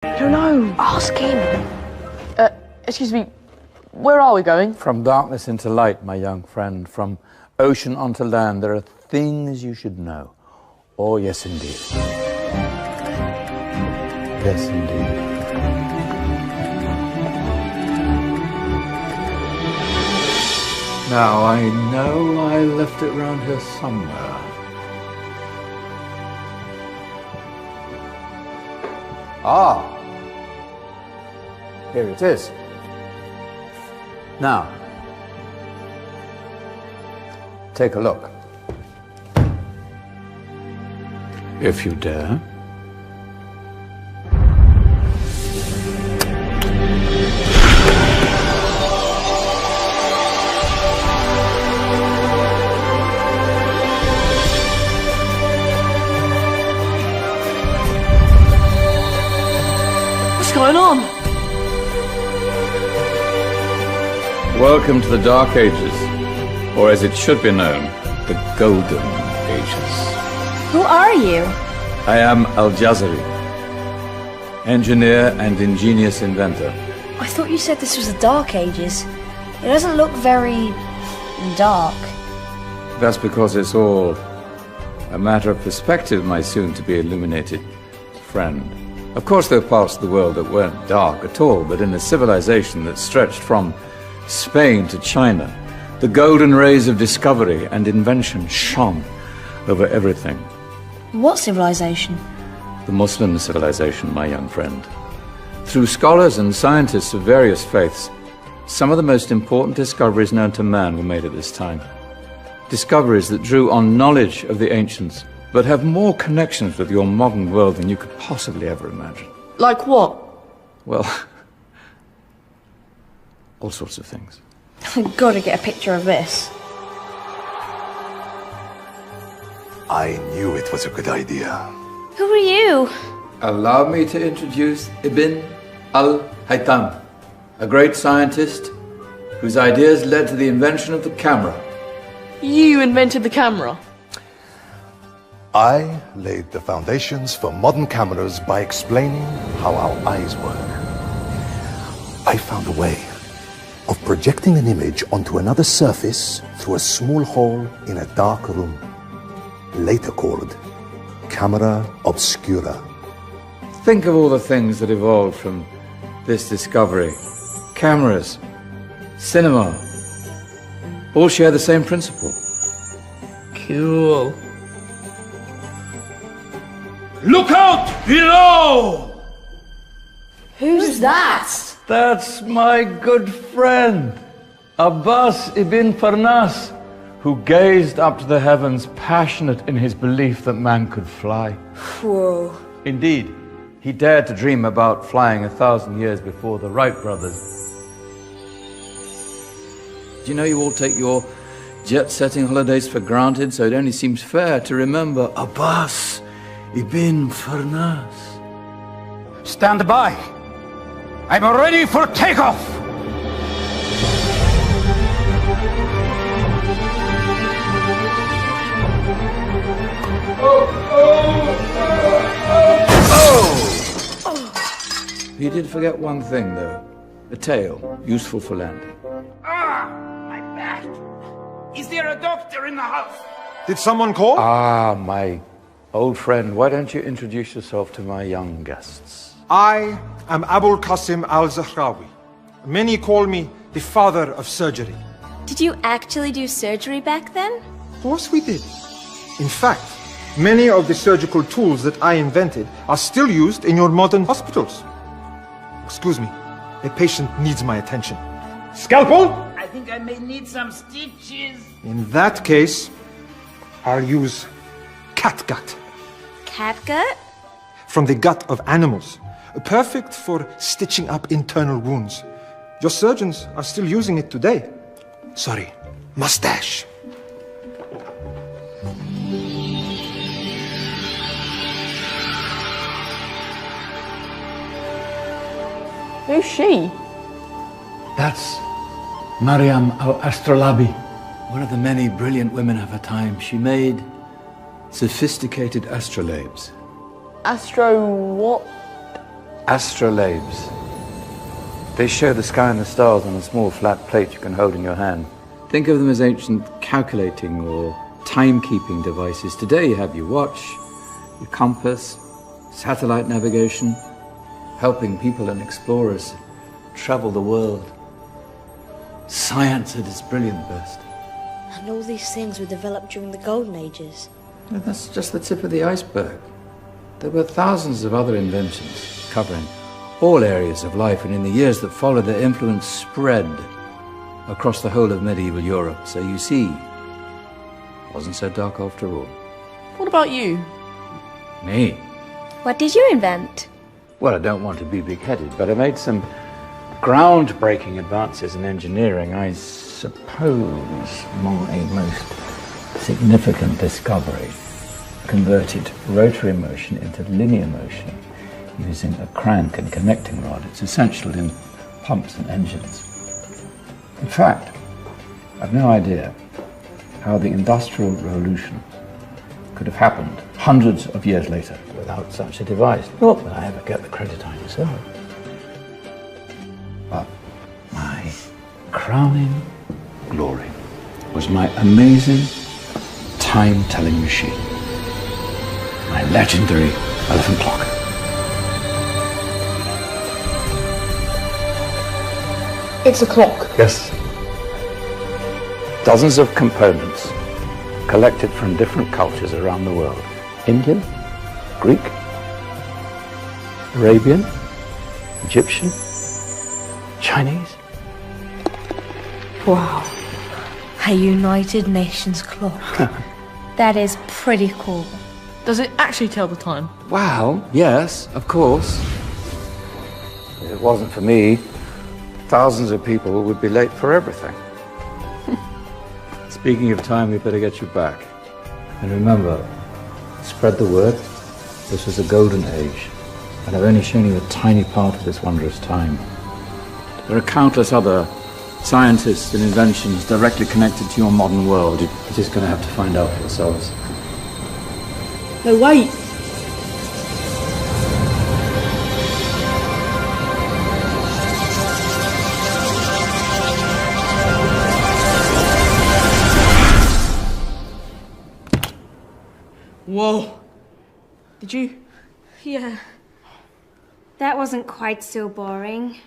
I don't know. Ask him. Excuse me, where are we going? From darkness into light, my young friend. From ocean onto land, there are things you should know. Oh, yes, indeed. Yes, indeed. Now, I know I left it round here somewhere. Ah! Here it is. Now, take a look. If you dare. What's going on? Welcome to the Dark Ages, or as it should be known, the Golden Ages. Who are you? I am Al-Jazari, engineer and ingenious inventor. I thought you said this was the Dark Ages. It doesn't look very dark. That's because it's all a matter of perspective, my soon-to-be illuminated friend. Of course, there are parts of the world that weren't dark at all, but in a civilization that stretched from Spain to China, the golden rays of discovery and invention shone over everything. What civilization? The Muslim civilization, my young friend. Through scholars and scientists of various faiths, some of the most important discoveries known to man were made at this time. Discoveries that drew on knowledge of the ancients, but have more connections with your modern world than you could possibly ever imagine. Like what? Well, all sorts of things. I've got to get a picture of this. I knew it was a good idea. Who are you? Allow me to introduce Ibn al-Haytham, a great scientist whose ideas led to the invention of the camera. You invented the camera? I laid the foundations for modern cameras by explaining how our eyes work. I found a way of projecting an image onto another surface through a small hole in a dark room, later called camera obscura. Think of all the things that evolved from this discovery. Cameras, cinema, all share the same principle. Cool. Look out below! Who's that? That's my good friend, Abbas ibn Farnas, who gazed up to the heavens, passionate in his belief that man could fly. Whoa. Indeed, he dared to dream about flying 1,000 years before the Wright brothers. Do you know you all take your jet-setting holidays for granted, so it only seems fair to remember Abbas ibn Farnas. Stand by. I'm ready for takeoff. He did forget one thing, though. A tail, useful for landing. Ah, my back. Is there a doctor in the house? Did someone call? Ah, my old friend, why don't you introduce yourself to my young guests? I am Abul Qasim al-Zahrawi. Many call me the father of surgery. Did you actually do surgery back then? Of course we did. In fact, many of the surgical tools that I invented are still used in your modern hospitals. Excuse me, a patient needs my attention. Scalpel? I think I may need some stitches. In that case, I'll use catgut. Catgut? From the gut of animals. Perfect for stitching up internal wounds. Your surgeons are still using it today. Sorry, mustache. Who's she? That's Maryam al-Astrolabi, one of the many brilliant women of her time. She made sophisticated astrolabes. Astro what? Astrolabes. They show the sky and the stars on a small flat plate you can hold in your hand. Think of them as ancient calculating or timekeeping devices. Today you have your watch, your compass, satellite navigation, helping people and explorers travel the world. Science at its brilliant best. And all these things were developed during the Golden Ages. And that's just the tip of the iceberg. There were thousands of other inventions covering all areas of life, and in the years that followed, their influence spread across the whole of medieval Europe. So you see, it wasn't so dark after all. What about you? Me? What did you invent? Well, I don't want to be big-headed, but I made some groundbreaking advances in engineering. I suppose my most significant discovery converted rotary motion into linear motion using a crank and connecting rod. It's essential in pumps and engines. In fact, I've no idea how the Industrial Revolution could have happened hundreds of years later without such a device. Not that I ever get the credit I deserve. But my crowning glory was my amazing time-telling machine. My legendary elephant clock. It's a clock. Yes. Dozens of components collected from different cultures around the world. Indian, Greek, Arabian, Egyptian, Chinese. Wow. A United Nations clock. That is pretty cool. Does it actually tell the time? Wow, yes, of course. If it wasn't for me, thousands of people would be late for everything. Speaking of time, we better get you back. And remember, spread the word. This was a golden age, and I've only shown you a tiny part of this wondrous time. There are countless other scientists and inventions directly connected to your modern world. You're just going to have to find out for yourselves. No, wait. Whoa. Did you? Yeah. That wasn't quite so boring.